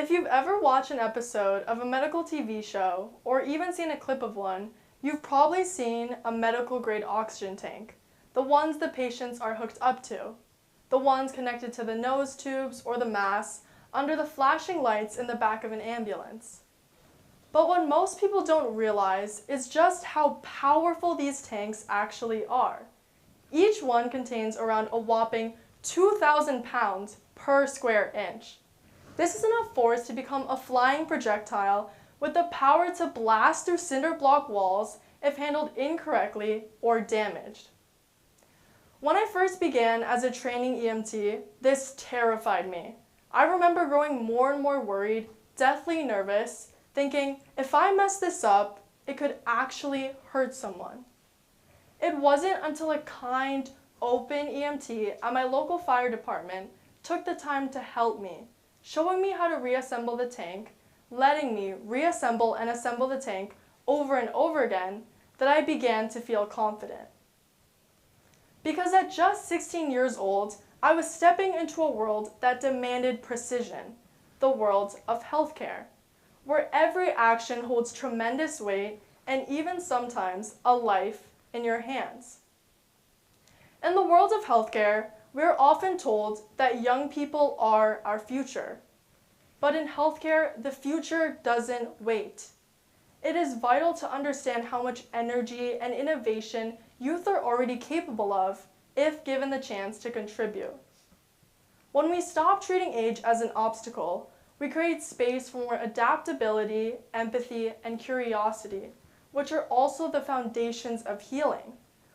If you've ever watched an episode of a medical TV show, or even seen a clip of one, you've probably seen a medical-grade oxygen tank, the ones the patients are hooked up to, the ones connected to the nose tubes or the masks under the flashing lights in the back of an ambulance. But what most people don't realize is just how powerful these tanks actually are. Each one contains around a whopping 2,000 pounds per square inch. This is enough force to become a flying projectile with the power to blast through cinder block walls if handled incorrectly or damaged. When I first began as a training EMT, this terrified me. I remember growing more and more worried, deathly nervous, thinking, if I mess this up, it could actually hurt someone. It wasn't until a kind, open EMT at my local fire department took the time to help me, showing me how to reassemble the tank, letting me reassemble and assemble the tank over and over again, that I began to feel confident. Because at just 16 years old, I was stepping into a world that demanded precision, the world of healthcare, where every action holds tremendous weight and even sometimes a life in your hands. In the world of healthcare, we are often told that young people are our future. But in healthcare, the future doesn't wait. It is vital to understand how much energy and innovation youth are already capable of if given the chance to contribute. When we stop treating age as an obstacle, we create space for more adaptability, empathy, and curiosity, which are also the foundations of healing.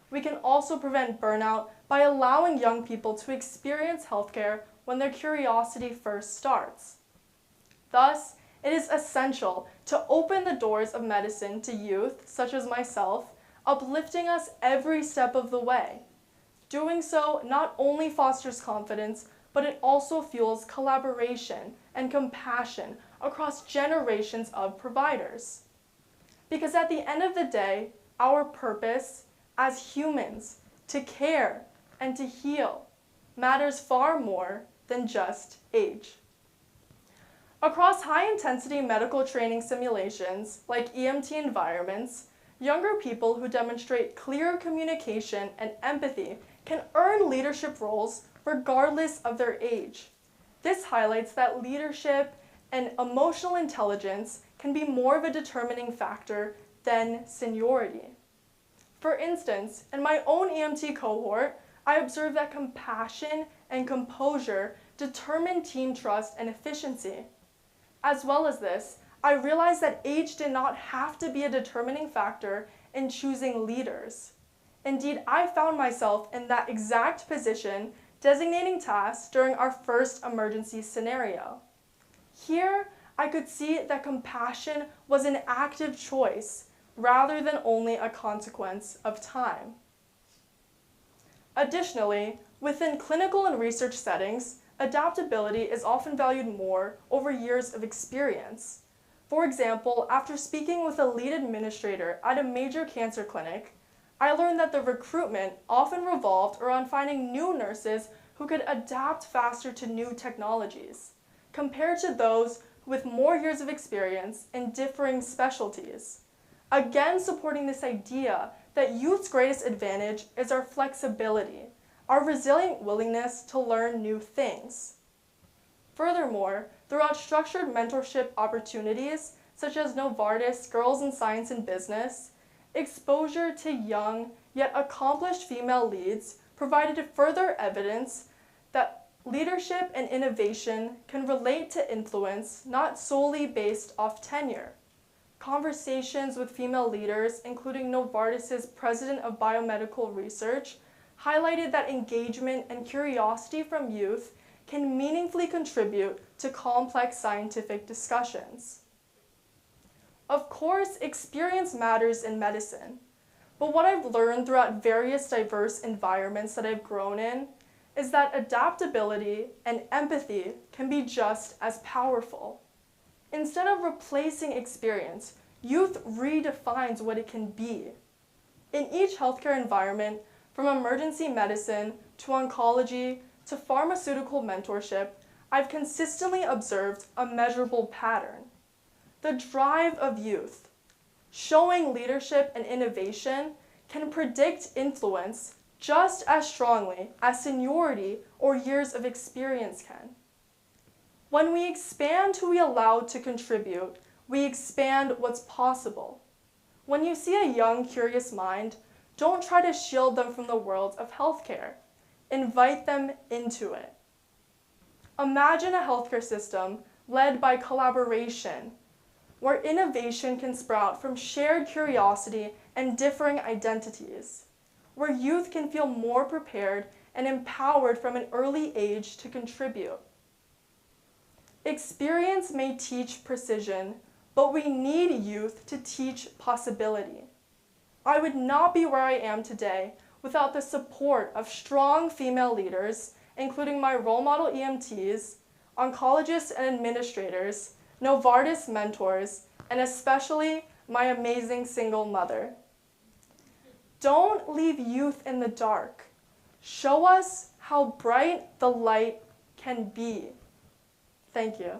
We can also prevent burnout by allowing young people to experience healthcare when their curiosity first starts. Thus, it is essential to open the doors of medicine to youth, such as myself, uplifting us every step of the way. Doing so not only fosters confidence, but it also fuels collaboration and compassion across generations of providers. Because at the end of the day, our purpose as humans to care and to heal matters far more than just age. Across high-intensity medical training simulations, like EMT environments, younger people who demonstrate clear communication and empathy can earn leadership roles regardless of their age. This highlights that leadership and emotional intelligence can be more of a determining factor than seniority. For instance, in my own EMT cohort, I observed that compassion and composure determine team trust and efficiency. As well as this, I realized that age did not have to be a determining factor in choosing leaders. Indeed, I found myself in that exact position designating tasks during our first emergency scenario. Here, I could see that compassion was an active choice rather than only a consequence of time. Additionally, within clinical and research settings, adaptability is often valued more over years of experience. For example, after speaking with a lead administrator at a major cancer clinic, I learned that the recruitment often revolved around finding new nurses who could adapt faster to new technologies, compared to those with more years of experience in differing specialties. Again, supporting this idea that youth's greatest advantage is our flexibility, our resilient willingness to learn new things. Furthermore, throughout structured mentorship opportunities, such as Novartis Girls in Science and Business, exposure to young yet accomplished female leads provided further evidence that leadership and innovation can relate to influence not solely based off tenure. Conversations with female leaders, including Novartis's president of biomedical research, highlighted that engagement and curiosity from youth can meaningfully contribute to complex scientific discussions. Of course, experience matters in medicine, but what I've learned throughout various diverse environments that I've grown in is that adaptability and empathy can be just as powerful. Instead of replacing experience, youth redefines what it can be. In each healthcare environment, from emergency medicine to oncology to pharmaceutical mentorship, I've consistently observed a measurable pattern. The drive of youth, showing leadership and innovation, can predict influence just as strongly as seniority or years of experience can. When we expand who we allow to contribute, we expand what's possible. When you see a young, curious mind, don't try to shield them from the world of healthcare. Invite them into it. Imagine a healthcare system led by collaboration, where innovation can sprout from shared curiosity and differing identities, where youth can feel more prepared and empowered from an early age to contribute. Experience may teach precision, but we need youth to teach possibility. I would not be where I am today without the support of strong female leaders, including my role model EMTs, oncologists and administrators, Novartis mentors, and especially my amazing single mother. Don't leave youth in the dark. Show us how bright the light can be. Thank you.